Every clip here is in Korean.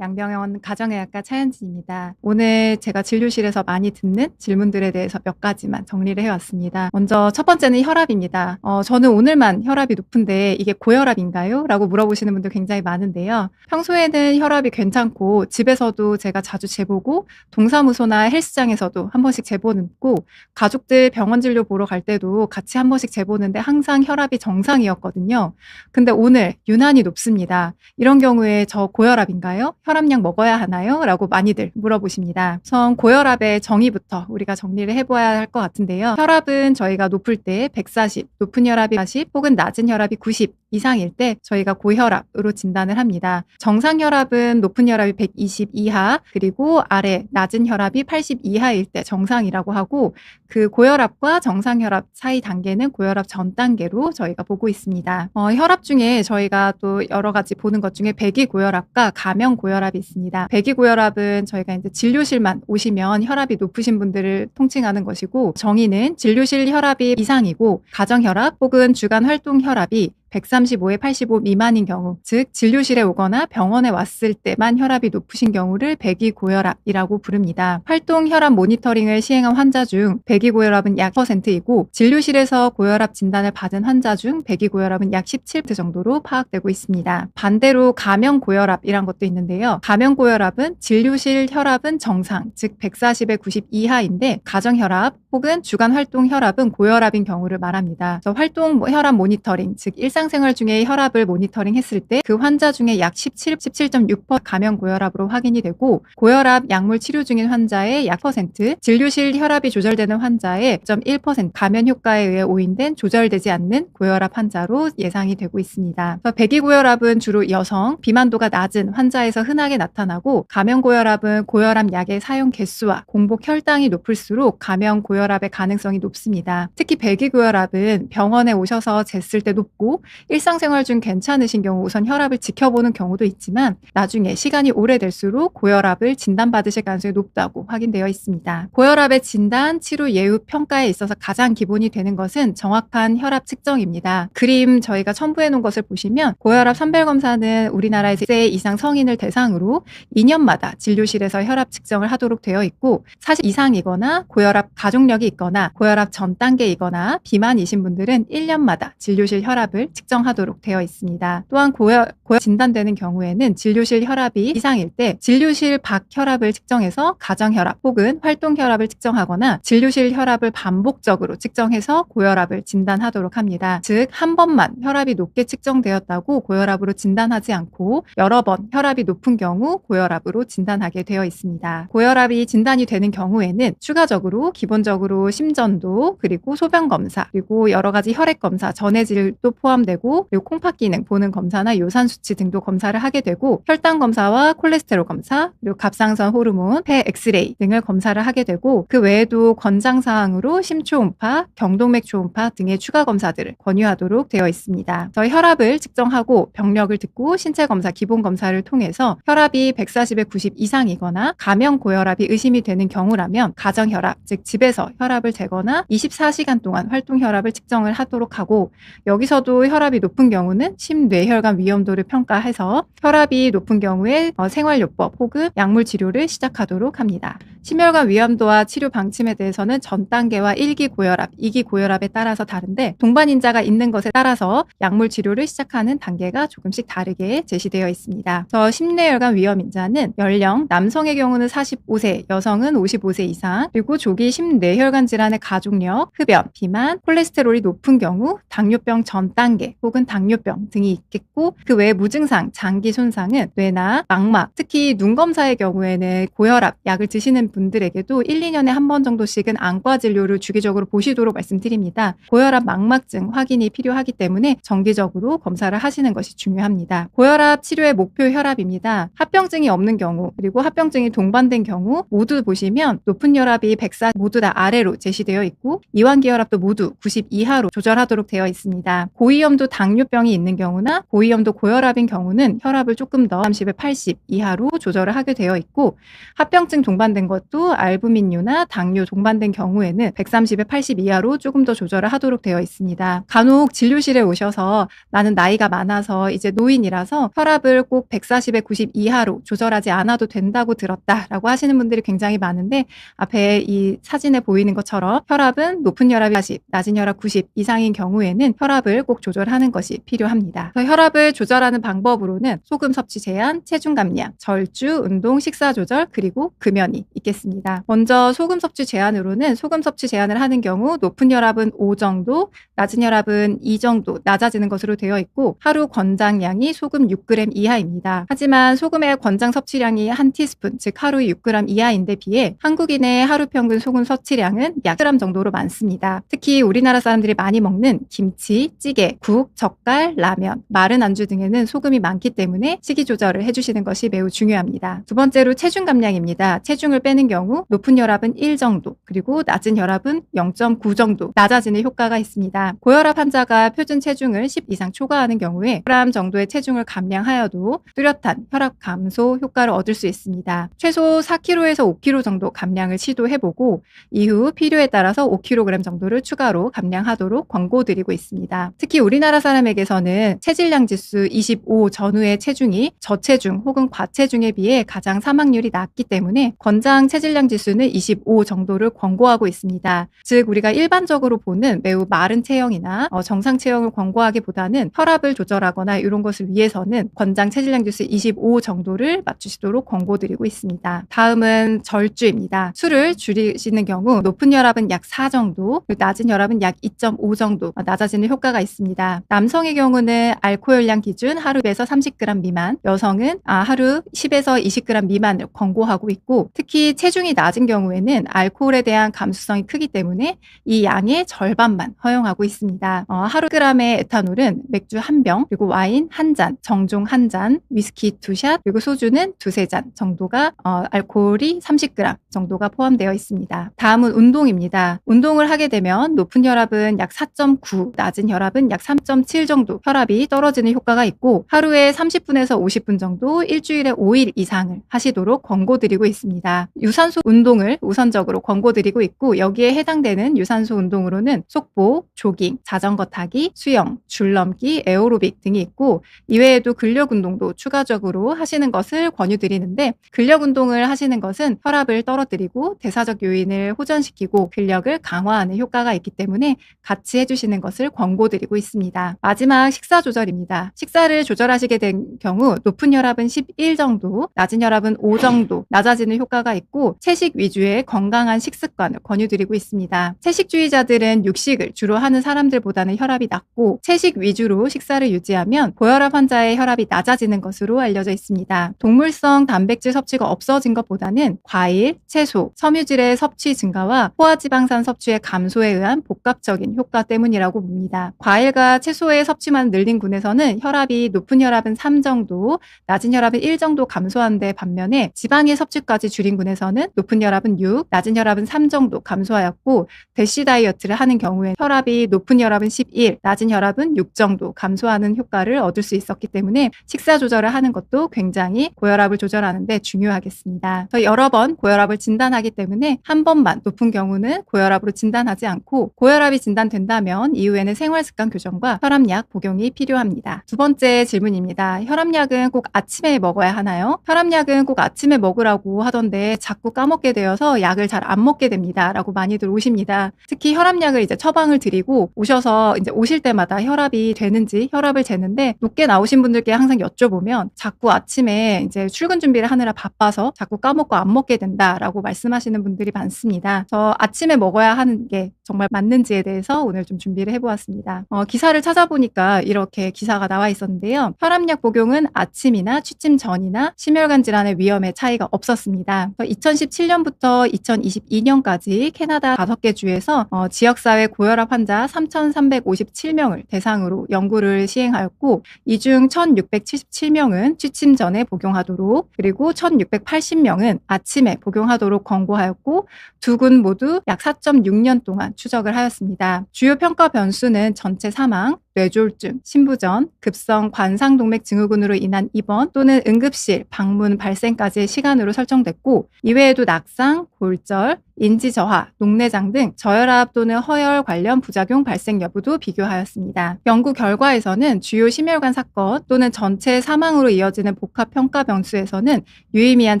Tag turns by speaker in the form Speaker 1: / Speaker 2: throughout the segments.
Speaker 1: 양병원 가정의학과 차현진입니다. 오늘 제가 진료실에서 많이 듣는 질문들에 대해서 몇 가지만 정리를 해왔습니다. 먼저 첫 번째는 혈압입니다. 저는 오늘만 혈압이 높은데 이게 고혈압인가요? 라고 물어보시는 분들 굉장히 많은데요. 평소에는 혈압이 괜찮고 집에서도 제가 자주 재보고 동사무소나 헬스장에서도 한 번씩 재보고 가족들 병원 진료 보러 갈 때도 같이 한 번씩 재보는데 항상 혈압이 정상이었거든요. 근데 오늘 유난히 높습니다. 이런 경우에 저 고혈압인가요? 혈압약 먹어야 하나요? 라고 많이들 물어보십니다. 우선 고혈압의 정의부터 우리가 정리를 해봐야 할 것 같은데요. 혈압은 저희가 높을 때 140, 높은 혈압이 40 혹은 낮은 혈압이 90 이상일 때 저희가 고혈압으로 진단을 합니다. 정상 혈압은 높은 혈압이 120 이하 그리고 아래 낮은 혈압이 80 이하일 때 정상이라고 하고 그 고혈압과 정상 혈압 사이 단계는 고혈압 전 단계로 저희가 보고 있습니다. 혈압 중에 저희가 또 여러 가지 보는 것 중에 배기고혈압과 가명고혈압이 있습니다. 배기고혈압은 저희가 이제 진료실만 오시면 혈압이 높으신 분들을 통칭하는 것이고 정의는 진료실 혈압이 이상이고 가정혈압 혹은 주간 활동 혈압이 135에 85 미만인 경우, 즉 진료실에 오거나 병원에 왔을 때만 혈압이 높으신 경우를 배기고혈압이라고 부릅니다. 활동 혈압 모니터링을 시행한 환자 중 배기고혈압은 약 10%이고 진료실에서 고혈압 진단을 받은 환자 중 배기고혈압은 약 17% 정도로 파악되고 있습니다. 반대로 가명고혈압이란 것도 있는데요. 가명고혈압은 진료실 혈압은 정상, 즉 140에 90 이하인데 가정혈압 혹은 주간 활동 혈압은 고혈압인 경우를 말합니다. 그래서 활동 혈압 모니터링, 즉 일상생활 중에 혈압을 모니터링 했을 때 그 환자 중에 약 17.6% 가명고혈압으로 확인이 되고 고혈압 약물 치료 중인 환자의 약 10%, 진료실 혈압이 조절되는 환자의 0.1% 가면 효과에 의해 오인된 조절되지 않는 고혈압 환자로 예상이 되고 있습니다. 배기고혈압은 주로 여성, 비만도가 낮은 환자에서 흔하게 나타나고 가명고혈압은 고혈압 약의 사용 개수와 공복 혈당이 높을수록 가명고혈압의 가능성이 높습니다. 특히 배기고혈압은 병원에 오셔서 쟀을 때 높고 일상생활 중 괜찮으신 경우 우선 혈압을 지켜보는 경우도 있지만 나중에 시간이 오래될수록 고혈압을 진단받으실 가능성이 높다고 확인되어 있습니다. 고혈압의 진단, 치료, 예후, 평가에 있어서 가장 기본이 되는 것은 정확한 혈압 측정입니다. 그림 저희가 첨부해 놓은 것을 보시면 고혈압 선별검사는 우리나라에서 1세 이상 성인을 대상으로 2년마다 진료실에서 혈압 측정을 하도록 되어 있고 40 이상이거나 고혈압 가족력이 있거나 고혈압 전 단계이거나 비만이신 분들은 1년마다 진료실 혈압을 측정하도록 되어 있습니다. 또한 고혈압 진단되는 경우에는 진료실 혈압이 이상일 때 진료실 밖 혈압을 측정해서 가정혈압 혹은 활동혈압을 측정하거나 진료실 혈압을 반복적으로 측정해서 고혈압을 진단하도록 합니다. 즉, 한 번만 혈압이 높게 측정되었다고 고혈압으로 진단하지 않고 여러 번 혈압이 높은 경우 고혈압으로 진단하게 되어 있습니다. 고혈압이 진단이 되는 경우에는 추가적으로 기본적으로 심전도 그리고 소변검사 그리고 여러 가지 혈액검사, 전해질도 포함되고 그리고 콩팥 기능 보는 검사나 요산 수치 등도 검사를 하게 되고 혈당 검사와 콜레스테롤 검사 그리고 갑상선 호르몬, 폐 엑스레이 등을 검사를 하게 되고 그 외에도 권장사항으로 심초음파, 경동맥 초음파 등의 추가 검사들을 권유하도록 되어 있습니다. 저희 혈압을 측정하고 병력을 듣고 신체 검사, 기본 검사를 통해서 혈압이 140에 90 이상이거나 가명 고혈압이 의심이 되는 경우라면 가정혈압, 즉 집에서 혈압을 재거나 24시간 동안 활동 혈압을 측정을 하도록 하고 여기서도 혈압이 높은 경우는 심뇌혈관 위험도를 평가해서 혈압이 높은 경우에 생활요법 혹은 약물 치료를 시작하도록 합니다. 심혈관 위험도와 치료 방침에 대해서는 전 단계와 1기 고혈압, 2기 고혈압에 따라서 다른데 동반인자가 있는 것에 따라서 약물 치료를 시작하는 단계가 조금씩 다르게 제시되어 있습니다. 심뇌혈관 위험인자는 연령, 남성의 경우는 45세, 여성은 55세 이상, 그리고 조기 심뇌혈관 질환의 가족력, 흡연, 비만, 콜레스테롤이 높은 경우 당뇨병 전 단계 혹은 당뇨병 등이 있겠고 그 외에 무증상, 장기 손상은 뇌나 망막, 특히 눈 검사의 경우에는 고혈압 약을 드시는 분들에게도 1, 2년에 한 번 정도씩은 안과 진료를 주기적으로 보시도록 말씀드립니다. 고혈압 망막증 확인이 필요하기 때문에 정기적으로 검사를 하시는 것이 중요합니다. 고혈압 치료의 목표 혈압입니다. 합병증이 없는 경우 그리고 합병증이 동반된 경우 모두 보시면 높은 혈압이 140 모두 다 아래로 제시되어 있고 이완기 혈압도 모두 90 이하로 조절하도록 되어 있습니다. 고위험도 당뇨병이 있는 경우나 고위험도 고혈압인 경우는 혈압을 조금 더 30에 80 이하로 조절을 하게 되어 있고 합병증 동반된 것 것도 알부민류나 당뇨 동반된 경우에는 130에 80 이하로 조금 더 조절을 하도록 되어 있습니다. 간혹 진료실에 오셔서 나는 나이가 많아서 이제 노인이라서 혈압을 꼭 140에 90 이하로 조절하지 않아도 된다고 들었다라고 하시는 분들이 굉장히 많은데, 앞에 이 사진에 보이는 것처럼 혈압은 높은 혈압이 40, 낮은 혈압 90 이상인 경우에는 혈압을 꼭 조절하는 것이 필요합니다. 그래서 혈압을 조절하는 방법으로는 소금 섭취 제한, 체중 감량, 절주, 운동, 식사 조절, 그리고 금연이 있겠습니다. 먼저 소금 섭취 제한으로는 소금 섭취 제한을 하는 경우 높은 혈압은 5 정도, 낮은 혈압은 2 정도 낮아지는 것으로 되어 있고, 하루 권장량이 소금 6g 이하입니다. 하지만 소금의 권장 섭취량이 한 티스푼, 즉 하루 6g 이하인데 비해 한국인의 하루 평균 소금 섭취량은 약 10g 정도로 많습니다. 특히 우리나라 사람들이 많이 먹는 김치, 찌개, 국, 젓갈, 라면, 마른 안주 등에는 소금이 많기 때문에 식이 조절을 해주시는 것이 매우 중요합니다. 두 번째로 체중 감량입니다. 체중을 빼는 경우 높은 혈압은 1 정도, 그리고 낮은 혈압은 0.9 정도 낮아지는 효과가 있습니다. 고혈압 환자가 표준 체중을 10 이상 초과하는 경우에 10g 정도의 체중을 감량하여도 뚜렷한 혈압 감소 효과를 얻을 수 있습니다. 최소 4kg에서 5kg 정도 감량을 시도해보고 이후 필요에 따라서 5kg 정도를 추가로 감량하도록 권고드리고 있습니다. 특히 우리나라 사람에게서는 체질량 지수 25 전후의 체중이 저체중 혹은 과체중에 비해 가장 사망률이 낮기 때문에 권장 체질량 지수는 25 정도를 권고하고 있습니다. 즉 우리가 일반적으로 보는 매우 마른 체형이나 정상 체형을 권고하기보다는 혈압을 조절하거나 이런 것을 위해서는 권장 체질량 지수 25 정도를 맞추시도록 권고드리고 있습니다. 다음은 절주입니다. 술을 줄이시는 경우 높은 혈압은 약 4 정도, 낮은 혈압은 약 2.5 정도 낮아지는 효과가 있습니다. 남성의 경우는 알코올량 기준 하루에서 30g 미만, 여성은 하루 10에서 20g 미만을 권고하고 있고, 특히 체중이 낮은 경우에는 알코올에 대한 감수성이 크기 때문에 이 양의 절반만 허용하고 있습니다. 하루 g의 에탄올은 맥주 1병, 그리고 와인 1잔, 정종 1잔, 위스키 2샷, 그리고 소주는 2-3잔 정도가 알코올이 30g 정도가 포함되어 있습니다. 다음은 운동입니다. 운동을 하게 되면 높은 혈압은 약 4.9, 낮은 혈압은 약 3.7 정도 혈압이 떨어지는 효과가 있고, 하루에 30분에서 50분 정도 일주일에 5일 이상을 하시도록 권고드리고 있습니다. 유산소 운동을 우선적으로 권고드리고 있고, 여기에 해당되는 유산소 운동으로는 속보, 조깅, 자전거 타기, 수영, 줄넘기, 에어로빅 등이 있고, 이외에도 근력 운동도 추가적으로 하시는 것을 권유드리는데, 근력 운동을 하시는 것은 혈압을 떨어뜨리고 대사적 요인을 호전시키고 근력을 강화하는 효과가 있기 때문에 같이 해주시는 것을 권고드리고 있습니다. 마지막 식사 조절입니다. 식사를 조절하시게 된 경우 높은 혈압은 11 정도, 낮은 혈압은 5 정도 낮아지는 효과가 있고, 채식 위주의 건강한 식습관을 권유드리고 있습니다. 채식주의자들은 육식을 주로 하는 사람들보다는 혈압이 낮고, 채식 위주로 식사를 유지하면 고혈압 환자의 혈압이 낮아지는 것으로 알려져 있습니다. 동물성 단백질 섭취가 없어진 것보다는 과일, 채소, 섬유질의 섭취 증가와 포화지방산 섭취의 감소에 의한 복합적인 효과 때문이라고 봅니다. 과일과 채소의 섭취만 늘린 군에서는 혈압이 높은 혈압은 3 정도, 낮은 혈압은 1 정도 감소한 데 반면에 지방의 섭취까지 줄인 군에서는 높은 혈압은 6, 낮은 혈압은 3 정도 감소하였고, 대시 다이어트를 하는 경우에 혈압이 높은 혈압은 11, 낮은 혈압은 6 정도 감소하는 효과를 얻을 수 있었기 때문에 식사 조절을 하는 것도 굉장히 고혈압을 조절하는 데 중요하겠습니다. 여러 번 고혈압을 진단하기 때문에 한 번만 높은 경우는 고혈압으로 진단하지 않고, 고혈압이 진단된다면 이후에는 생활습관 교정과 혈압약 복용이 필요합니다. 두 번째 질문입니다. 혈압약은 꼭 아침에 먹어야 하나요? 혈압약은 꼭 아침에 먹으라고 하던데 자꾸 까먹게 되어서 약을 잘 안 먹게 됩니다 라고 많이들 오십니다. 특히 혈압약을 이제 처방을 드리고 오셔서 이제 오실 때마다 혈압이 되는지 혈압을 재는데, 높게 나오신 분들께 항상 여쭤보면 자꾸 아침에 이제 출근 준비를 하느라 바빠서 자꾸 까먹고 안 먹게 된다라고 말씀하시는 분들이 많습니다. 그래서 아침에 먹어야 하는 게 정말 맞는지에 대해서 오늘 좀 준비를 해보았습니다. 기사를 찾아보니까 이렇게 기사가 나와 있었는데요. 혈압약 복용은 아침이나 취침 전이나 심혈관 질환의 위험에 차이가 없었습니다. 2017년부터 2022년까지 캐나다 5개 주에서 지역사회 고혈압 환자 3,357명을 대상으로 연구를 시행하였고, 이 중 1,677명은 취침 전에 복용하도록, 그리고 1,680명은 아침에 복용하도록 권고하였고, 두 군 모두 약 4.6년 동안 추적을 하였습니다. 주요 평가 변수는 전체 사망, 뇌졸중, 신부전, 급성 관상동맥 증후군으로 인한 입원 또는 응급실 방문 발생까지의 시간으로 설정됐고, 이외에도 낙상, 골절, 인지 저하, 녹내장 등 저혈압 또는 허혈 관련 부작용 발생 여부도 비교하였습니다. 연구 결과에서는 주요 심혈관 사건 또는 전체 사망으로 이어지는 복합 평가 변수에서는 유의미한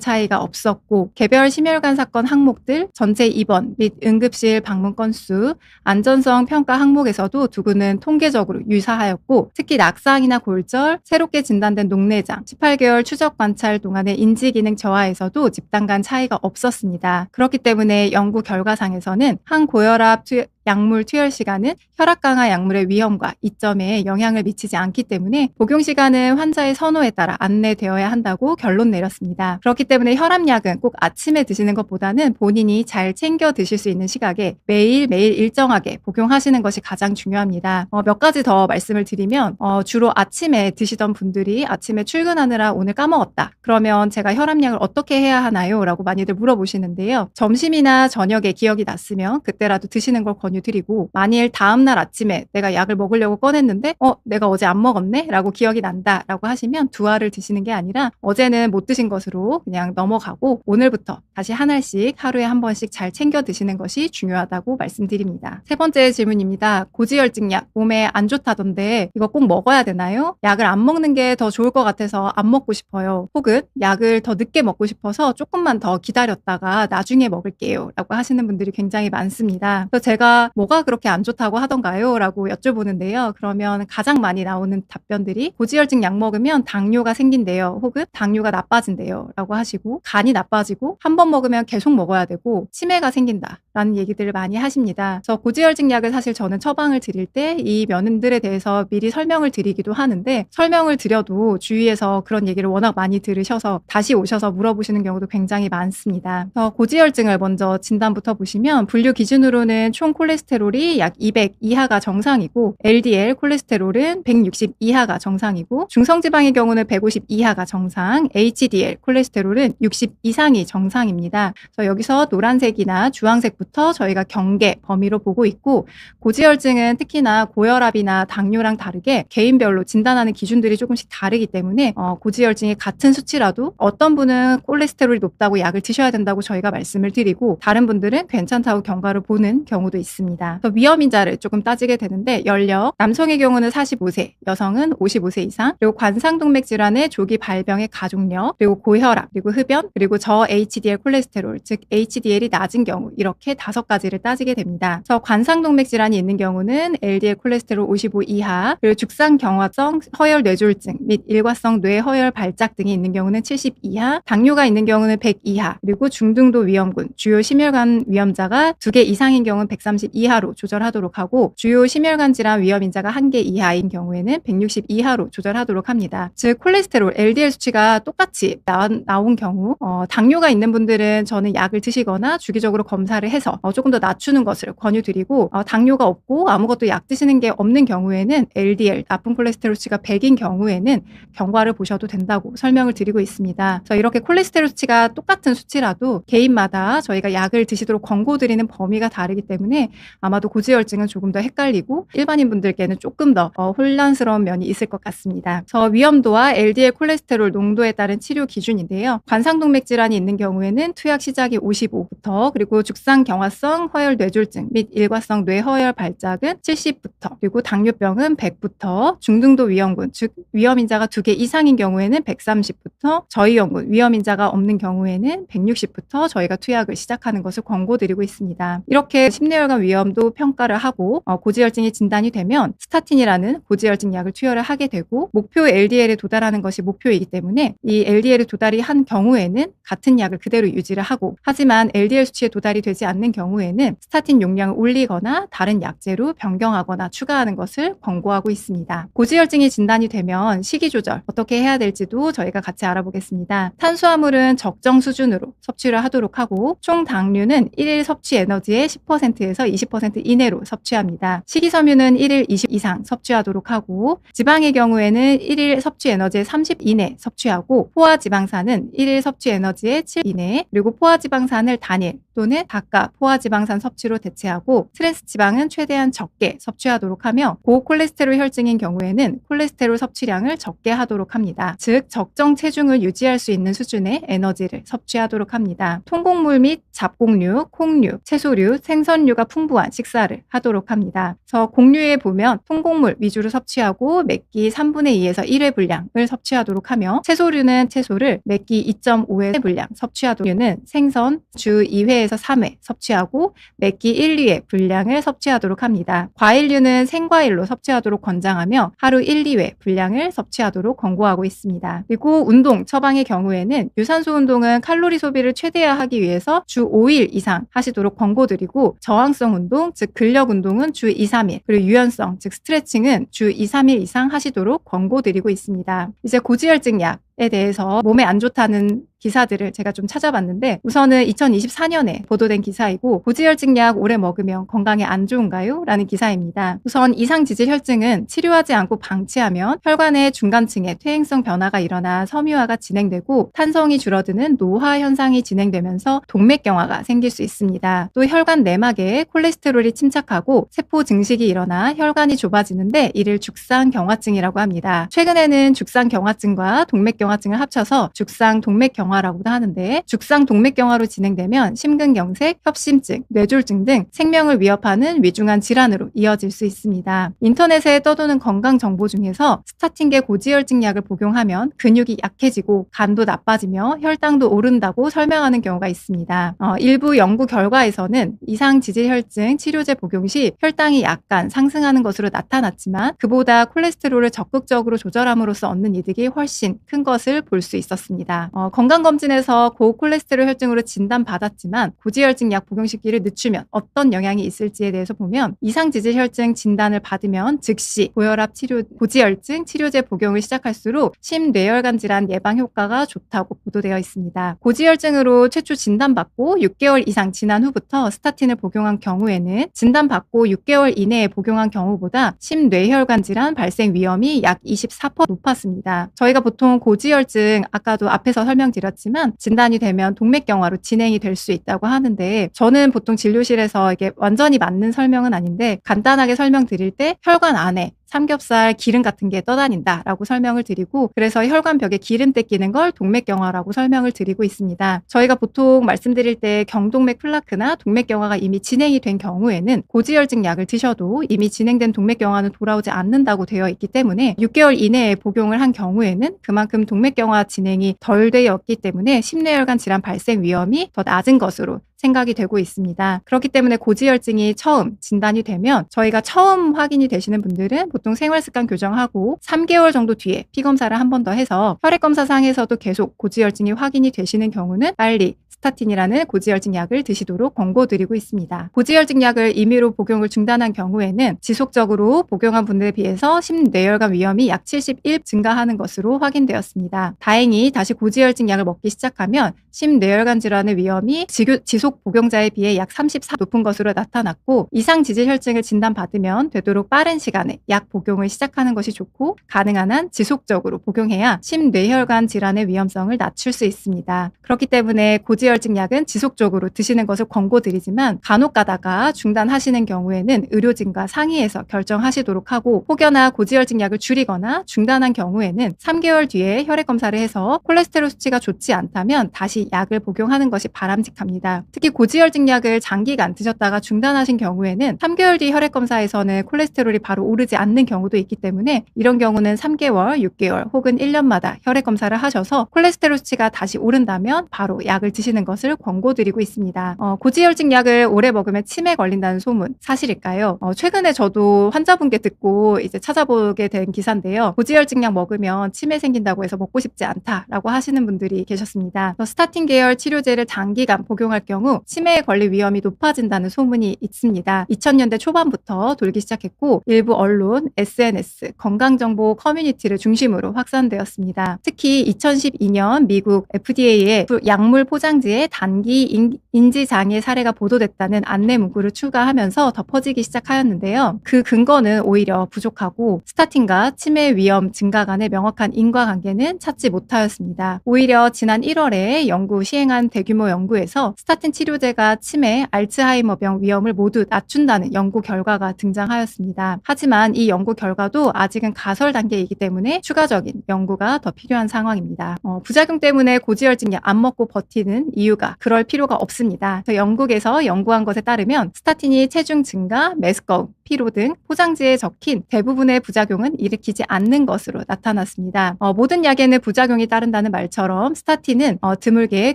Speaker 1: 차이가 없었고, 개별 심혈관 사건 항목들, 전체 입원 및 응급실 방문 건수, 안전성 평가 항목에서도 두구는 통계적으로 유사하였고, 특히 낙상이나 골절, 새롭게 진단된 녹내장, 18개월 추적 관찰 동안의 인지 기능 저하에서도 집단 간 차이가 없었습니다. 그렇기 때문에 연구 결과상에서는 항고혈압 약물 투여 시간은 혈압 강화 약물의 위험과 이점에 영향을 미치지 않기 때문에 복용 시간은 환자의 선호에 따라 안내되어야 한다고 결론 내렸습니다. 그렇기 때문에 혈압약은 꼭 아침에 드시는 것보다는 본인이 잘 챙겨 드실 수 있는 시각에 매일매일 일정하게 복용하시는 것이 가장 중요합니다. 몇 가지 더 말씀을 드리면 주로 아침에 드시던 분들이 아침에 출근하느라 오늘 까먹었다. 그러면 제가 혈압약을 어떻게 해야 하나요? 라고 많이들 물어보시는데요. 점심이나 저녁에 기억이 났으면 그때라도 드시는 걸 권유드리고, 만일 다음날 아침에 내가 약을 먹으려고 꺼냈는데 내가 어제 안 먹었네? 라고 기억이 난다 라고 하시면 두 알을 드시는 게 아니라 어제는 못 드신 것으로 그냥 넘어가고 오늘부터 다시 한 알씩 하루에 한 번씩 잘 챙겨 드시는 것이 중요하다고 말씀드립니다. 세 번째 질문입니다. 고지혈증약 몸에 안 좋다던데 이거 꼭 먹어야 되나요? 약을 안 먹는 게 더 좋을 것 같아서 안 먹고 싶어요. 혹은 약을 더 늦게 먹고 싶어서 조금만 더 기다렸다가 나중에 먹을게요 라고 하시는 분들이 굉장히 많습니다. 그래서 제가 뭐가 그렇게 안 좋다고 하던가요? 라고 여쭤보는데요. 그러면 가장 많이 나오는 답변들이 고지혈증 약 먹으면 당뇨가 생긴대요. 혹은 당뇨가 나빠진대요 라고 하시고, 간이 나빠지고 한 번 먹으면 계속 먹어야 되고 치매가 생긴다 라는 얘기들을 많이 하십니다. 그래서 고지혈증 약을 사실 저는 처방을 드릴 때 이 면들에 대해서 미리 설명을 드리기도 하는데, 설명을 드려도 주위에서 그런 얘기를 워낙 많이 들으셔서 다시 오셔서 물어보시는 경우도 굉장히 많습니다. 그래서 고지혈증을 먼저 진단부터 보시면 분류 기준으로는 총 콜레스테롤이 약 200 이하가 정상이고, LDL 콜레스테롤은 160 이하가 정상이고, 중성지방의 경우는 150 이하가 정상, HDL 콜레스테롤은 60 이상이 정상입니다. 그래서 여기서 노란색이나 주황색부터 저희가 경계 범위로 보고 있고, 고지혈증은 특히나 고혈압이나 당뇨랑 다르게 개인별로 진단하는 기준들이 조금씩 다르기 때문에 고지혈증이 같은 수치라도 어떤 분은 콜레스테롤이 높다고 약을 드셔야 된다고 저희가 말씀을 드리고, 다른 분들은 괜찮다고 경과를 보는 경우도 있습니다. 위험인자를 조금 따지게 되는데, 연령, 남성의 경우는 45세, 여성은 55세 이상, 그리고 관상동맥 질환의 조기 발병의 가족력, 그리고 고혈압, 그리고 흡연, 그리고 저 HDL 콜레스테롤, 즉 HDL이 낮은 경우, 이렇게 5가지를 따지게 됩니다. 그래서 관상동맥 질환이 있는 경우는 LDL 콜레스테롤 55 이하, 그리고 죽상경화성 허혈 뇌졸중 및 일과성 뇌허혈 발작 등이 있는 경우는 70 이하, 당뇨가 있는 경우는 100 이하, 그리고 중등도 위험군, 주요 심혈관 위험자가 2개 이상인 경우는 130 이하로 조절하도록 하고, 주요 심혈관 질환 위험인자가 1개 이하인 경우에는 160 이하로 조절하도록 합니다. 즉 콜레스테롤, LDL 수치가 똑같이 나온 경우, 당뇨가 있는 분들은 저는 약을 드시거나 주기적으로 검사를 해서 조금 더 낮추는 것을 권유드리고, 당뇨가 없고 아무것도 약 드시는 게 없는 경우에는 LDL, 나쁜 콜레스테롤 수치가 100인 경우에는 경과를 보셔도 된다고 설명을 드리고 있습니다. 그래서 이렇게 콜레스테롤 수치가 똑같은 수치라도 개인마다 저희가 약을 드시도록 권고드리는 범위가 다르기 때문에 아마도 고지혈증은 조금 더 헷갈리고 일반인 분들께는 조금 더 혼란스러운 면이 있을 것 같습니다. 그래서 위험도와 LDL 콜레스테롤 농도에 따른 치료 기준인데요. 관상동맥 질환이 있는 경우에는 투약 시작이 55부터, 그리고 죽상경화성 허혈 뇌졸중 및 일과성 뇌허혈 발작은 70부터, 그리고 당뇨병은 100부터, 중등도 위험군, 즉 위험인자가 2개 이상인 경우에는 130부터, 저위험군, 위험인자가 없는 경우에는 160부터 저희가 투약을 시작하는 것을 권고드리고 있습니다. 이렇게 심뇌혈관 위험도 평가를 하고 고지혈증이 진단이 되면 스타틴이라는 고지혈증 약을 투여를 하게 되고, 목표 LDL에 도달하는 것이 목표이기 때문에 이 LDL에 도달이 한 경우에는 같은 약을 그대로 유지를 하고, 하지만 LDL 수치에 도달이 되지 않는 경우에는 스타틴 용량을 올리거나 다른 약제로 변경하거나 추가하는 것을 권고하고 있습니다. 고지혈증이 진단이 되면 식이 조절 어떻게 해야 될지도 저희가 같이 알아보겠습니다. 탄수화물은 적정 수준으로 섭취를 하도록 하고, 총 당류는 1일 섭취 에너지의 10%에서 20% 이내로 섭취합니다. 식이섬유는 1일 20 이상 섭취하도록 하고, 지방의 경우에는 1일 섭취 에너지의 30 이내 섭취하고, 포화지방산은 1일 섭취 에너지의 7 이내, 그리고 포화지방산을 단일 또는 다가 포화지방산 섭취로 대체하고, 트랜스지방은 최대한 적게 섭취하도록 하며, 고콜레스테롤 혈증인 경우에는 콜레스테롤 섭취량을 적게 하도록 합니다. 즉 적정 체중을 유지할 수 있는 수준의 에너지를 섭취하도록 합니다. 통곡물 및 잡곡류, 콩류, 채소류, 생선류가 풍부한 식사를 하도록 합니다. 그래서 곡류에 보면 통곡물 위주로 섭취하고 몇 끼 3분의 2에서 1회 분량을 섭취하도록 하며, 채소류는 채소를 몇 끼 2.5회 분량 섭취하도록, 류는 생선 주 2회에서 3회 섭취하고 몇 끼 1, 2회 분량을 섭취하도록 합니다. 과일류는 생과일로 섭취하도록 권장하며 하루 1, 2회 분량을 섭취하도록 권고하고 있습니다. 그리고 운동 처방의 경우에는 유산소 운동은 칼로리 소비를 최대화하기 위해서 주 5일 이상 하시도록 권고드리고, 저항성 운동, 즉 근력 운동은 주 2, 3일, 그리고 유연성, 즉 스트레칭은 주 2, 3일 이상 하시도록 권고드리고 있습니다. 이제 고지혈증 약에 대해서 몸에 안 좋다는 기사들을 제가 좀 찾아봤는데, 우선은 2024년에 보도된 기사이고, 고지혈증 약 오래 먹으면 건강에 안 좋은가요? 라는 기사입니다. 우선 이상지질혈증은 치료하지 않고 방치하면 혈관의 중간층에 퇴행성 변화가 일어나 섬유화가 진행되고 탄성이 줄어드는 노화 현상이 진행되면서 동맥경화가 생길 수 있습니다. 또 혈관 내막에 콜레스테롤이 침착하고 세포 증식이 일어나 혈관이 좁아지는데 이를 죽상경화증이라고 합니다. 최근에는 죽상경화증과 동맥경화증을 합쳐서 죽상동맥경화라고도 하는데, 죽상동맥경화로 진행되면 심근경색, 협심증, 뇌졸중 등 생명을 위협하는 위중한 질환으로 이어질 수 있습니다. 인터넷에 떠도는 건강 정보 중에서 스타틴계 고지혈증 약을 복용하면 근육이 약해지고 간도 나빠지며 혈당도 오른다고 설명하는 경우가 있습니다. 일부 연구 결과에서는 이상지질혈증 치료제 복용 시 혈당이 약간 상승하는 것으로 나타났지만, 그보다 콜레스테롤을 적극적으로 조절함으로써 얻는 이득이 훨씬 큰 것을 볼 수 있었습니다. 건강검진에서 고콜레스테롤 혈증으로 진단받았지만 고지혈증 약 복용 시기를 늦추면 어떤 영향이 있을지에 대해서 보면, 이상지질혈증 진단을 받으면 즉시 고혈압 치료, 고지혈증 치료제 복용을 시작할수록 심뇌혈관 질환 예방 효과가 좋다고 보도되어 있습니다. 고지혈증으로 최초 진단받고 6개월 이상 지난 후부터 스타틴을 복용한 경우에는 진단받고 6개월 이내에 복용한 경우보다 심뇌혈관 질환 발생 위험이 약 24% 높았습니다. 저희가 보통 고지혈증, 아까도 앞에서 설명드렸지만 진단이 되면 동맥경화로 진행이 될 수 있다고 하는데, 저는 보통 진료실에서 이게 완전히 맞는 설명은 아닌데 간단하게 설명드릴 때 혈관 안에 삼겹살 기름 같은 게 떠다닌다라고 설명을 드리고, 그래서 혈관벽에 기름때 끼는 걸 동맥경화라고 설명을 드리고 있습니다. 저희가 보통 말씀드릴 때 경동맥 플라크나 동맥경화가 이미 진행이 된 경우에는 고지혈증 약을 드셔도 이미 진행된 동맥경화는 돌아오지 않는다고 되어 있기 때문에 6개월 이내에 복용을 한 경우에는 그만큼 동맥경화 진행이 덜 되었기 때문에 심뇌혈관 질환 발생 위험이 더 낮은 것으로 생각이 되고 있습니다. 그렇기 때문에 고지혈증이 처음 진단이 되면 저희가 처음 확인이 되시는 분들은 보통 생활습관 교정하고 3개월 정도 뒤에 피검사를 한 번 더 해서 혈액검사상에서도 계속 고지혈증이 확인이 되시는 경우는 빨리 스타틴이라는 고지혈증 약을 드시도록 권고드리고 있습니다. 고지혈증 약을 임의로 복용을 중단한 경우에는 지속적으로 복용한 분들에 비해서 심뇌혈관 위험이 약 71 증가하는 것으로 확인되었습니다. 다행히 다시 고지혈증 약을 먹기 시작하면 심뇌혈관 질환의 위험이 지속 복용자에 비해 약 34 높은 것으로 나타났고, 이상지질혈증을 진단받으면 되도록 빠른 시간에 약 복용을 시작하는 것이 좋고, 가능한 한 지속적으로 복용해야 심뇌혈관 질환의 위험성을 낮출 수 있습니다. 그렇기 때문에 고지혈증 약은 지속적으로 드시는 것을 권고드리지만, 간혹 가다가 중단하시는 경우에는 의료진과 상의해서 결정하시도록 하고, 혹여나 고지혈증 약을 줄이거나 중단한 경우에는 3개월 뒤에 혈액검사를 해서 콜레스테롤 수치가 좋지 않다면 다시 약을 복용하는 것이 바람직합니다. 특히 고지혈증 약을 장기간 드셨다가 중단하신 경우에는 3개월 뒤 혈액검사에서는 콜레스테롤이 바로 오르지 않는 경우도 있기 때문에, 이런 경우는 3개월, 6개월 혹은 1년마다 혈액검사를 하셔서 콜레스테롤 수치가 다시 오른다면 바로 약을 드시는 것을 권고드리고 있습니다. 고지혈증 약을 오래 먹으면 치매 걸린다는 소문 사실일까요? 최근에 저도 환자분께 듣고 이제 찾아보게 된 기사인데요. 고지혈증 약 먹으면 치매 생긴다고 해서 먹고 싶지 않다라고 하시는 분들이 계셨습니다. 스타틴 계열 치료제를 장기간 복용할 경우 치매에 걸릴 위험이 높아진다는 소문이 있습니다. 2000년대 초반부터 돌기 시작했고, 일부 언론, SNS, 건강정보 커뮤니티를 중심으로 확산되었습니다. 특히 2012년 미국 FDA의 약물 포장지에 단기 인지장애 사례가 보도됐다는 안내 문구를 추가하면서 더 퍼지기 시작하였는데요. 그 근거는 오히려 부족하고 스타틴과 치매 위험 증가 간의 명확한 인과관계는 찾지 못하였습니다. 오히려 지난 1월에 연구 시행한 대규모 연구에서 스타틴 치료제가 치매, 알츠하이머병 위험을 모두 낮춘다는 연구 결과가 등장하였습니다. 하지만 이 연구 결과도 아직은 가설 단계이기 때문에 추가적인 연구가 더 필요한 상황입니다. 부작용 때문에 고지혈증 약 안 먹고 버티는 이유가 그럴 필요가 없습니다. 영국에서 연구한 것에 따르면 스타틴이 체중 증가, 메스꺼움, 피로 등 포장지에 적힌 대부분의 부작용은 일으키지 않는 것으로 나타났습니다. 모든 약에는 부작용이 따른다는 말처럼 스타틴은 드물게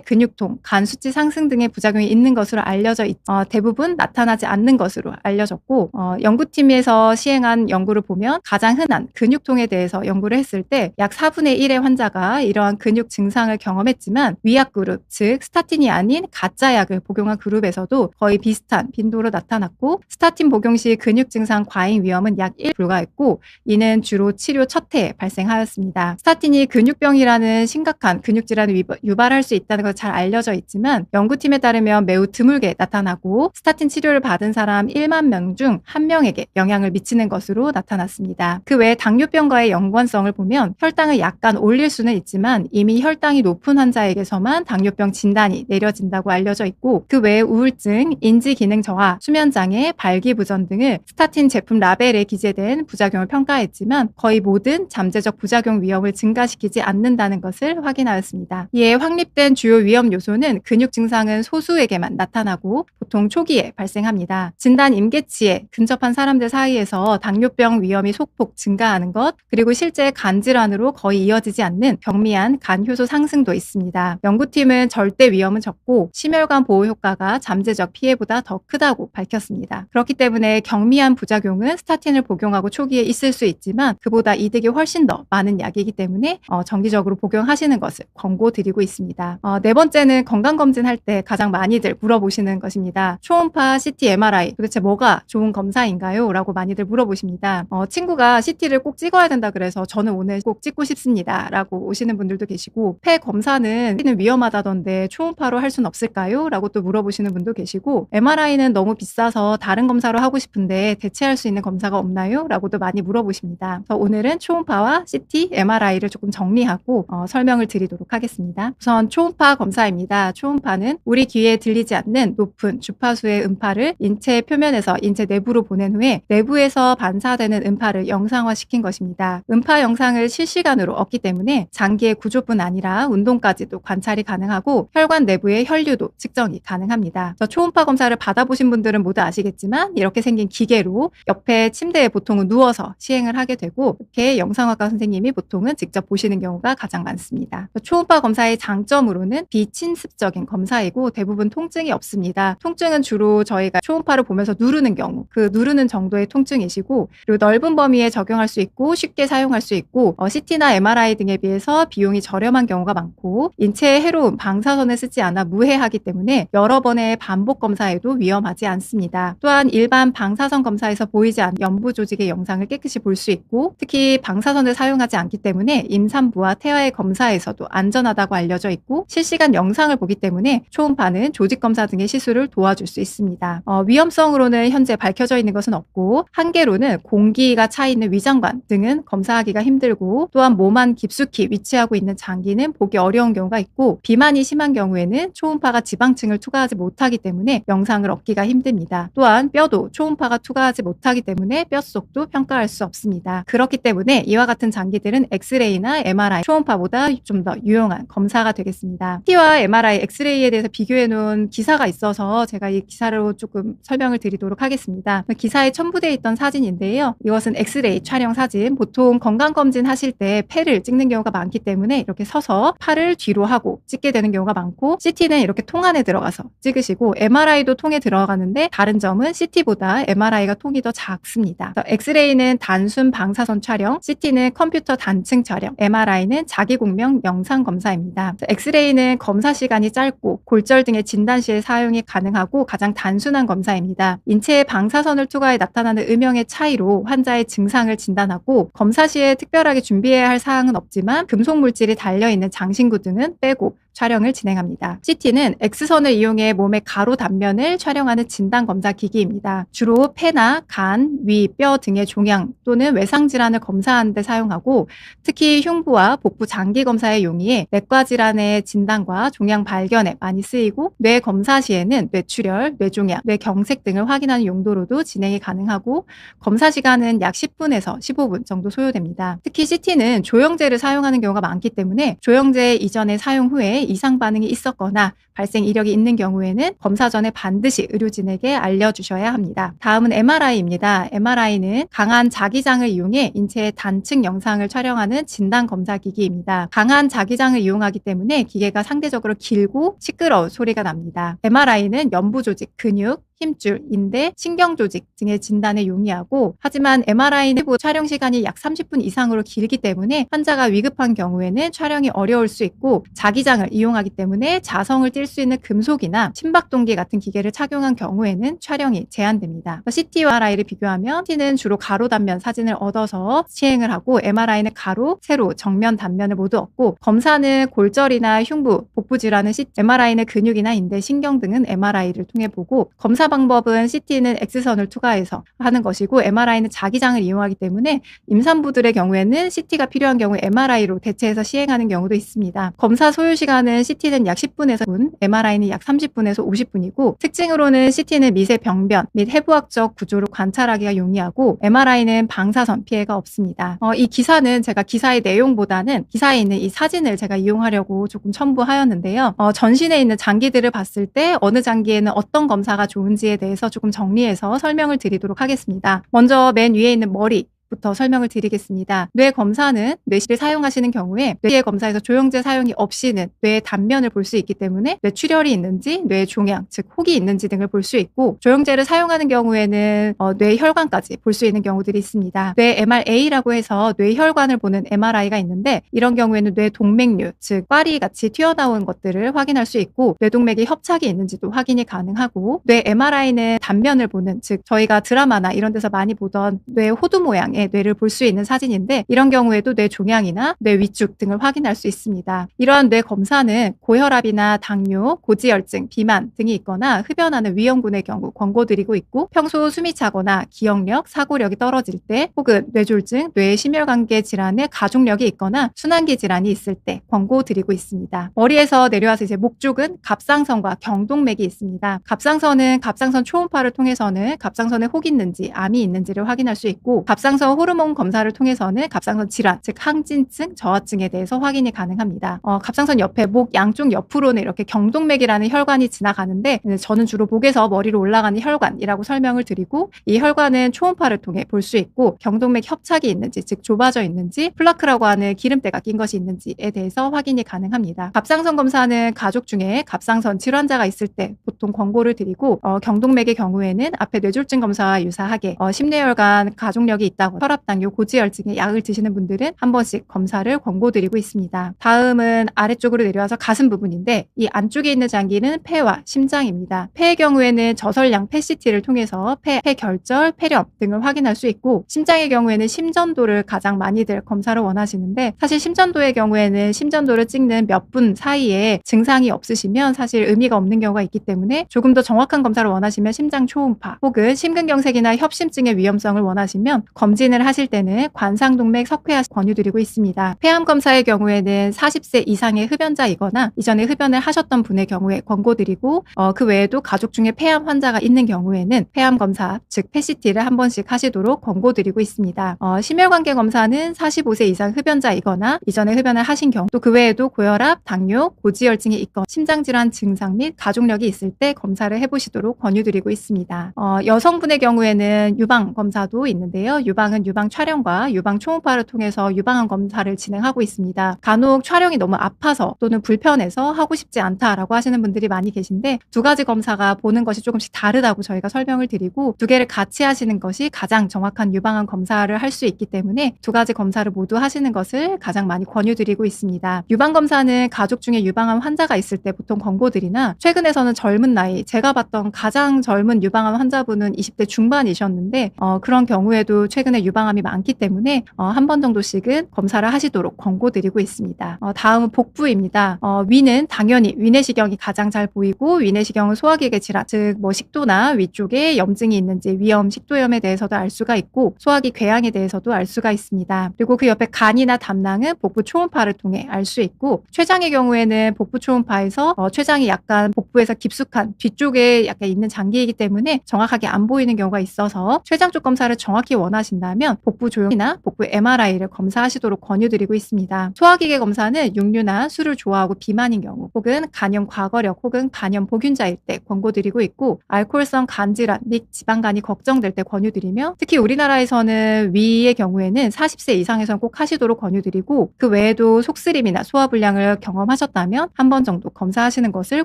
Speaker 1: 근육통, 간 수치 상승 등의 부작용이 있는 것으로 알려져 대부분 나타나지 않는 것으로 알려졌고 연구팀에서 시행한 연구를 보면 가장 흔한 근육통에 대해서 연구를 했을 때 약 4분의 1의 환자가 이러한 근육 증상을 경험했지만 위약 그룹, 즉 스타틴이 아닌 가짜 약을 복용한 그룹에서도 거의 비슷한 빈도로 나타났고 스타틴 복용 시 근육 증상 과잉 위험은 약 1 불과했고 이는 주로 치료 첫 해에 발생하였습니다. 스타틴이 근육병이라는 심각한 근육질환을 유발할 수 있다는 것은 잘 알려져 있지만 연구팀에 따르면 매우 드물게 나타나고 스타틴 치료를 받은 사람 1만 명 중 1명에게 영향을 미치는 것으로 나타났습니다. 그 외에 당뇨병과의 연관성을 보면 혈당을 약간 올릴 수는 있지만 이미 혈당이 높은 환자에게서만 당뇨병 진단이 내려진다고 알려져 있고 그 외에 우울증, 인지기능 저하, 수면장애, 발기부전 등을 스타틴 제품 라벨에 기재된 부작용을 평가했지만 거의 모든 잠재적 부작용 위험을 증가시키지 않는다는 것을 확인하였습니다. 이에 확립된 주요 위험 요소는 근육 증상은 소수에게만 나타나고 보통 초기에 발생합니다. 진단 임계치에 근접한 사람들 사이에서 당뇨병 위험이 소폭 증가하는 것, 그리고 실제 간 질환으로 거의 이어지지 않는 경미한 간 효소 상승도 있습니다. 연구팀은 절대 위험은 적고 심혈관 보호 효과가 잠재적 피해보다 더 크다고 밝혔습니다. 그렇기 때문에 경미한 부작용은 스타틴을 복용하고 초기에 있을 수 있지만 그보다 이득이 훨씬 더 많은 약이기 때문에 정기적으로 복용하시는 것을 권고드리고 있습니다. 네 번째는 건강검진할 때 가장 많이들 물어보시는 것입니다. 초음파, CT, MRI 도대체 뭐가 좋은 검사인가요? 라고 많이들 물어보십니다. 친구가 CT를 꼭 찍어야 된다 그래서 저는 오늘 꼭 찍고 싶습니다 라고 오시는 분들도 계시고 폐 검사는 위험하다던데 초음파로 할 수는 없을까요? 라고 또 물어보시는 분도 계시고 MRI는 너무 비싸서 다른 검사로 하고 싶은데 대체할 수 있는 검사가 없나요? 라고도 많이 물어보십니다. 그래서 오늘은 초음파와 CT, MRI를 조금 정리하고 설명을 드리도록 하겠습니다. 우선 초음파 검사입니다. 초음파는 우리 귀에 들리지 않는 높은 주파수의 음파를 인체 표면에서 인체 내부로 보낸 후에 내부에서 반사되는 음파를 영상화시킨 것입니다. 음파 영상을 실시간으로 얻기 때문에 장기의 구조뿐 아니라 운동까지도 관찰이 가능하고 혈관 내부의 혈류도 측정이 가능합니다. 그래서 초음파 검사를 받아보신 분들은 모두 아시겠지만 이렇게 생긴 기계로 옆에 침대에 보통은 누워서 시행을 하게 되고 이렇게 영상학과 선생님이 보통은 직접 보시는 경우가 가장 많습니다. 초음파 검사의 장점으로는 비침습적인 검사이고 대부분 통증이 없습니다. 통증은 주로 저희가 초음파를 보면서 누르는 경우 그 누르는 정도의 통증이시고 그리고 넓은 범위에 적용할 수 있고 쉽게 사용할 수 있고 CT나 MRI 등에 비해서 비용이 저렴한 경우가 많고 인체에 해로운 방사선을 쓰지 않아 무해하기 때문에 여러 번의 반복 검사에도 위험하지 않습니다. 또한 일반 방사선 검사에서 보이지 않는 연부 조직의 영상을 깨끗이 볼 수 있고 특히 방사선을 사용하지 않기 때문에 임산부와 태아의 검사에서도 안전하다고 알려져 있고 실시간 영상을 보기 때문에 초음파는 조직 검사 등의 시술을 도와줄 수 있습니다. 위험성으로는 현재 밝혀져 있는 것은 없고 한계로는 공기가 차 있는 위장관 등은 검사하기가 힘들고 또한 몸 안 깊숙이 위치하고 있는 장기는 보기 어려운 경우가 있고 비만이 심한 경우에는 초음파가 지방층을 투과하지 못하기 때문에 영상을 얻기가 힘듭니다. 또한 뼈도 초음파가 투과하지 못하기 때문에 뼛속도 평가할 수 없습니다. 그렇기 때문에 이와 같은 장기들은 엑스레이나 MRI, 초음파보다 좀 더 유용한 검사가 되겠습니다. CT와 MRI, 엑스레이에 대해서 비교해 놓은 기사가 있어서 제가 이 기사로 조금 설명을 드리도록 하겠습니다. 기사에 첨부되어 있던 사진인데요. 이것은 엑스레이 촬영 사진. 보통 건강검진 하실 때 폐를 찍는 경우가 많기 때문에 이렇게 서서 팔을 뒤로 하고 찍게 되는 경우가 많고 CT는 이렇게 통 안에 들어가서 찍으시고 MRI도 통에 들어가는데 다른 점은 CT보다 MRI가 통이 더 작습니다. 엑스레이는 단순 방사선 촬영, CT는 컴퓨터 단층 촬영, MRI는 자기공명 영상 검사입니다. 엑스레이는 검사 시간이 짧고 골절 등의 진단 시에 사용이 가능하고 가장 단순한 검사입니다. 인체에 방사선을 투과해 나타나는 음영의 차이로 환자의 증상을 진단하고 검사 시에 특별하게 준비해야 할 사항은 없지만 금속 물질이 달려있는 장신구 등은 빼고 촬영을 진행합니다. CT는 X선을 이용해 몸의 가로 단면을 촬영하는 진단검사 기기입니다. 주로 폐나 간, 위, 뼈 등의 종양 또는 외상질환을 검사하는 데 사용하고 특히 흉부와 복부 장기 검사에 용이해 내과 질환의 진단과 종양 발견에 많이 쓰이고 뇌 검사 시에는 뇌출혈, 뇌종양, 뇌경색 등을 확인하는 용도로도 진행이 가능하고 검사 시간은 약 10분에서 15분 정도 소요됩니다. 특히 CT는 조영제를 사용하는 경우가 많기 때문에 조영제 이전에 사용 후에 이상 반응이 있었거나 발생 이력이 있는 경우에는 검사 전에 반드시 의료진에게 알려주셔야 합니다. 다음은 MRI입니다. MRI는 강한 자기장을 이용해 인체의 단층 영상을 촬영하는 진단검사 기기입니다. 강한 자기장을 이용하기 때문에 기계가 상대적으로 길고 시끄러운 소리가 납니다. MRI는 연부 조직, 근육, 힘줄, 인대, 신경조직 등의 진단에 용이하고 하지만 MRI 내부 촬영 시간이 약 30분 이상으로 길기 때문에 환자가 위급한 경우에는 촬영이 어려울 수 있고 자기장을 이용하기 때문에 자성을 띌 수 있는 금속이나 심박동기 같은 기계를 착용한 경우에는 촬영이 제한됩니다. CT와 MRI를 비교하면 CT는 주로 가로 단면 사진을 얻어서 시행을 하고 MRI는 가로, 세로, 정면 단면을 모두 얻고 검사는 골절이나 흉부, 복부 질환은 MRI는 근육이나 인대, 신경 등은 MRI를 통해 보고 검사 방법은 CT는 X선을 투과해서 하는 것이고 MRI는 자기장을 이용하기 때문에 임산부들의 경우에는 CT가 필요한 경우에 MRI로 대체해서 시행하는 경우도 있습니다. 검사 소요 시간은 CT는 약 10분에서 10분, MRI는 약 30분에서 50분이고 특징으로는 CT는 미세 병변 및 해부학적 구조를 관찰하기가 용이하고 MRI는 방사선 피해가 없습니다. 이 기사는 제가 기사의 내용보다는 기사에 있는 이 사진을 제가 이용하려고 조금 첨부하였는데요. 전신에 있는 장기들을 봤을 때 어느 장기에는 어떤 검사가 좋은지에 대해서 조금 정리해서 설명을 드리도록 하겠습니다. 먼저 맨 위에 있는 머리 부터 설명을 드리겠습니다. 뇌 검사는 뇌실을 사용하시는 경우에 뇌 검사에서 조영제 사용이 없이는 뇌의 단면을 볼 수 있기 때문에 뇌출혈이 있는지, 뇌 종양, 즉 혹이 있는지 등을 볼 수 있고 조영제를 사용하는 경우에는 뇌혈관까지 볼 수 있는 경우들이 있습니다. 뇌 MRA라고 해서 뇌혈관을 보는 MRI가 있는데 이런 경우에는 뇌 동맥류, 즉 꽈리 같이 튀어나온 것들을 확인할 수 있고 뇌동맥에 협착이 있는지도 확인이 가능하고 뇌 MRI는 단면을 보는, 즉 저희가 드라마나 이런 데서 많이 보던 뇌 호두 모양의 뇌를 볼 수 있는 사진인데 이런 경우에도 뇌 종양이나 뇌 위축 등을 확인할 수 있습니다. 이러한 뇌 검사는 고혈압이나 당뇨, 고지혈증, 비만 등이 있거나 흡연하는 위험군의 경우 권고드리고 있고 평소 숨이 차거나 기억력, 사고력이 떨어질 때 혹은 뇌졸중, 뇌 심혈관계 질환의 가족력이 있거나 순환기 질환이 있을 때 권고드리고 있습니다. 머리에서 내려와서 이제 목 쪽은 갑상선과 경동맥이 있습니다. 갑상선은 갑상선 초음파를 통해서는 갑상선에 혹 있는지 암이 있는지를 확인할 수 있고 갑상선 호르몬 검사를 통해서는 갑상선 질환, 즉 항진증, 저하증에 대해서 확인이 가능합니다. 갑상선 옆에 목 양쪽 옆으로는 이렇게 경동맥이라는 혈관이 지나가는데 저는 주로 목에서 머리로 올라가는 혈관이라고 설명을 드리고 이 혈관은 초음파를 통해 볼 수 있고 경동맥 협착이 있는지, 즉 좁아져 있는지, 플라크라고 하는 기름때가 낀 것이 있는지에 대해서 확인이 가능합니다. 갑상선 검사는 가족 중에 갑상선 질환자가 있을 때 보통 권고를 드리고 경동맥의 경우에는 앞에 뇌졸중 검사와 유사하게 심뇌혈관 가족력이 있다고 혈압, 당뇨, 고지혈증에 약을 드시는 분들은 한 번씩 검사를 권고드리고 있습니다. 다음은 아래쪽으로 내려와서 가슴 부분인데 이 안쪽에 있는 장기는 폐와 심장입니다. 폐의 경우에는 저설량 PET-CT를 통해서 폐 결절, 폐렴 등을 확인할 수 있고 심장의 경우에는 심전도를 가장 많이들 검사를 원하시는데 사실 심전도의 경우에는 심전도를 찍는 몇 분 사이에 증상이 없으시면 사실 의미가 없는 경우가 있기 때문에 조금 더 정확한 검사를 원하시면 심장 초음파 혹은 심근경색이나 협심증의 위험성을 원하시면 검진을 하실 때는 관상동맥 석회화 권유드리고 있습니다. 폐암 검사의 경우에는 40세 이상의 흡연자이거나 이전에 흡연을 하셨던 분의 경우에 권고드리고 그 외에도 가족 중에 폐암 환자가 있는 경우에는 폐암 검사, 즉 PET-CT를 한 번씩 하시도록 권고드리고 있습니다. 심혈관계 검사는 45세 이상 흡연자이거나 이전에 흡연을 하신 경우 또 그 외에도 고혈압, 당뇨, 고지혈증이 있거나 심장질환 증상 및 가족력이 있을 때 검사를 해보시도록 권유드리고 있습니다. 여성분의 경우에는 유방 검사도 있는데요. 유방은 유방 촬영과 유방 초음파를 통해서 유방암 검사를 진행하고 있습니다. 간혹 촬영이 너무 아파서 또는 불편해서 하고 싶지 않다라고 하시는 분들이 많이 계신데 두 가지 검사가 보는 것이 조금씩 다르다고 저희가 설명을 드리고 두 개를 같이 하시는 것이 가장 정확한 유방암 검사를 할 수 있기 때문에 두 가지 검사를 모두 하시는 것을 가장 많이 권유드리고 있습니다. 유방 검사는 가족 중에 유방암 환자가 있을 때 보통 권고드리나 최근에서는 젊은 나이, 제가 봤던 가장 젊은 유방암 환자분은 20대 중반이셨는데 그런 경우에도 최근에 유방암이 많기 때문에 한 번 정도씩은 검사를 하시도록 권고드리고 있습니다. 다음은 복부입니다. 위는 당연히 위내시경이 가장 잘 보이고 위내시경은 소화기계 질환, 즉 식도나 위쪽에 염증이 있는지 위염, 식도염에 대해서도 알 수가 있고 소화기 궤양에 대해서도 알 수가 있습니다. 그리고 그 옆에 간이나 담낭은 복부 초음파를 통해 알 수 있고 췌장의 경우에는 복부 초음파에서 췌장이 약간 복부에서 깊숙한 뒤쪽에 약간 있는 장기이기 때문에 정확하게 안 보이는 경우가 있어서 췌장 쪽 검사를 정확히 원하신다면 복부 조영이나 복부 MRI를 검사하시도록 권유드리고 있습니다. 소화기계 검사는 육류나 술을 좋아하고 비만인 경우 혹은 간염 과거력 혹은 간염 보균자일 때 권고드리고 있고 알코올성 간질환 및 지방간이 걱정될 때 권유드리며 특히 우리나라에서는 위의 경우에는 40세 이상에서는 꼭 하시도록 권유드리고 그 외에도 속쓰림이나 소화불량을 경험하셨다면 한 번 정도 검사하시는 것을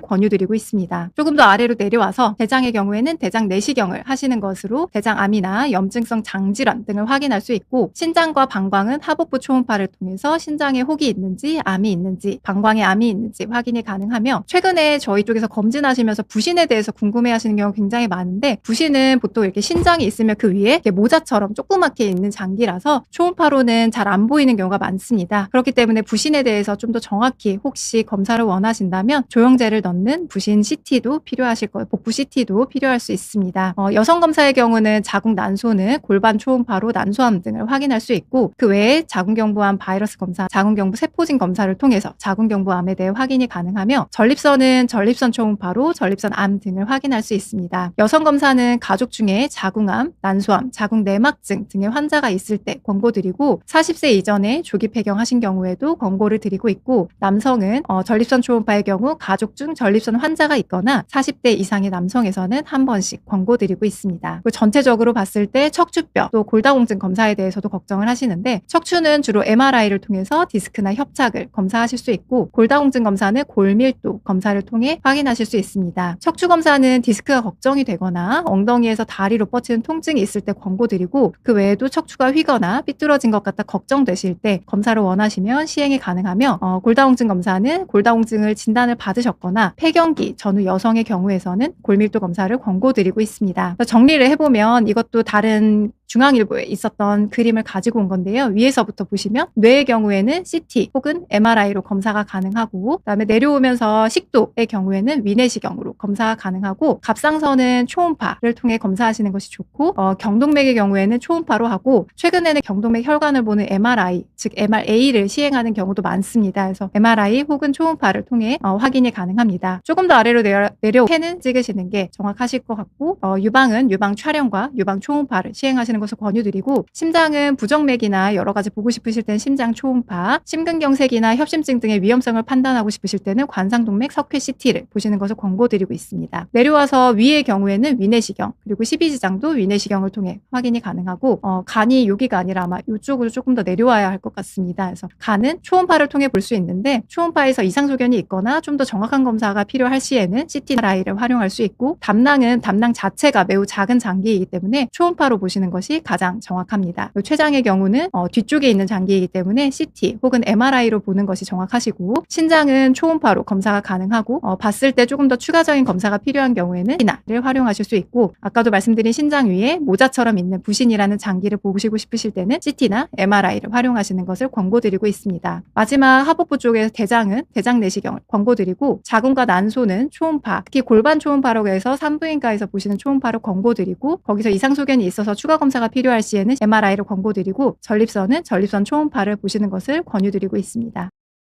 Speaker 1: 권유드리고 있습니다. 조금 더 아래로 내려와서 대장의 경우에는 대장 내시경을 하시는 것으로 대장암이나 염증성 장질환 등을 확인할 수 있고 신장과 방광은 하복부 초음파를 통해서 신장에 혹이 있는지 암이 있는지 방광에 암이 있는지 확인이 가능하며 최근에 저희 쪽에서 검진하시면서 부신에 대해서 궁금해하시는 경우가 굉장히 많은데 부신은 보통 이렇게 신장이 있으면 그 위에 이렇게 모자처럼 조그맣게 있는 장기라서 초음파로는 잘 안 보이는 경우가 많습니다. 그렇기 때문에 부신에 대해서 좀 더 정확히 혹시 검사를 원하신다면 조영제를 넣는 부신 CT도 필요하실 거예요. 복부 CT도 필요할 수 있습니다. 여성 검사의 경우는 자궁 난소는 골반 초음파로 난소암 등을 확인할 수 있고 그 외에 자궁경부암 바이러스 검사, 자궁경부 세포진 검사를 통해서 자궁경부암에 대해 확인이 가능하며 전립선은 전립선 초음파로 전립선 암 등을 확인할 수 있습니다. 여성 검사는 가족 중에 자궁암, 난소암, 자궁 내막증 등의 환자가 있을 때 권고드리고 40세 이전에 조기 폐경하신 경우에도 권고를 드리고 있고 남성은 전립선 초음파의 경우 가족 중 전립선 환자가 있거나 40대 이상의 남성에서는 한 번씩 권고드리고 있습니다. 전체적으로 봤을 때 척추뼈 또 골다공증 검사에 대해서도 걱정을 하시는데 척추는 주로 MRI를 통해서 디스크나 협착을 검사하실 수 있고 골다공증 검사는 골밀도 검사를 통해 확인하실 수 있습니다. 척추 검사는 디스크가 걱정이 되거나 엉덩이에서 다리로 뻗치는 통증이 있을 때 권고드리고 그 외에도 척추가 휘거나 삐뚤어진 것 같아 걱정되실 때 검사를 원하시면 시행이 가능하며 골다공증 검사는 골다공증을 진단을 받으셨거나 폐경기 전후 여성의 경우에서는 골밀도 검사를 권고드리고 있습니다. 정리를 해보면 이것도 다른 중앙일보에 있었던 그림을 가지고 온 건데요. 위에서부터 보시면 뇌의 경우에는 CT 혹은 MRI로 검사가 가능하고 그다음에 내려오면서 식도의 경우에는 위내시경으로 검사가 가능하고 갑상선은 초음파를 통해 검사하시는 것이 좋고 경동맥의 경우에는 초음파로 하고 최근에는 경동맥 혈관을 보는 MRI 즉 MRA를 시행하는 경우도 많습니다. 그래서 MRI 혹은 초음파를 통해 확인이 가능합니다. 조금 더 아래로 내려 펜은 찍으시는 게 정확하실 것 같고 유방은 유방 촬영과 유방 초음파를 시행하시는 것을 권유드리고 심장은 부정맥이나 여러 가지 보고 싶으실 때는 심장 초음파, 심근경색이나 협심증 등의 위험성을 판단하고 싶으실 때는 관상동맥 석회 CT를 보시는 것을 권고드리고 있습니다. 내려와서 위의 경우에는 위내시경 그리고 십이지장도 위내시경을 통해 확인이 가능하고 간이 여기가 아니라 아마 이쪽으로 조금 더 내려와야 할 것 같습니다. 그래서 간은 초음파를 통해 볼 수 있는데 초음파에서 이상소견이 있거나 좀 더 정확한 검사가 필요할 시에는 CT, MRI를 활용할 수 있고 담낭은 담낭 자체가 매우 작은 장기이기 때문에 초음파로 보시는 것이 가장 정확합니다. 췌장의 경우는 뒤쪽에 있는 장기이기 때문에 CT 혹은 MRI로 보는 것이 정확하시고 신장은 초음파로 검사가 가능하고 봤을 때 조금 더 추가적인 검사가 필요한 경우에는 를 활용하실 수 있고 아까도 말씀드린 신장 위에 모자처럼 있는 부신이라는 장기를 보시고 싶으실 때는 CT나 MRI를 활용하시는 것을 권고드리고 있습니다. 마지막 하복부 쪽에서 대장은 대장 내시경을 권고드리고 자궁과 난소는 초음파 특히 골반 초음파라고 해서 산부인과에서 보시는 초음파를 권고드리고 거기서 이상소견이 있어서 추가 검사가 필요할 시에는 MRI를 권고드리고 전립선은 전립선 초음파를 보시는 것을 권유드리고 있습니다.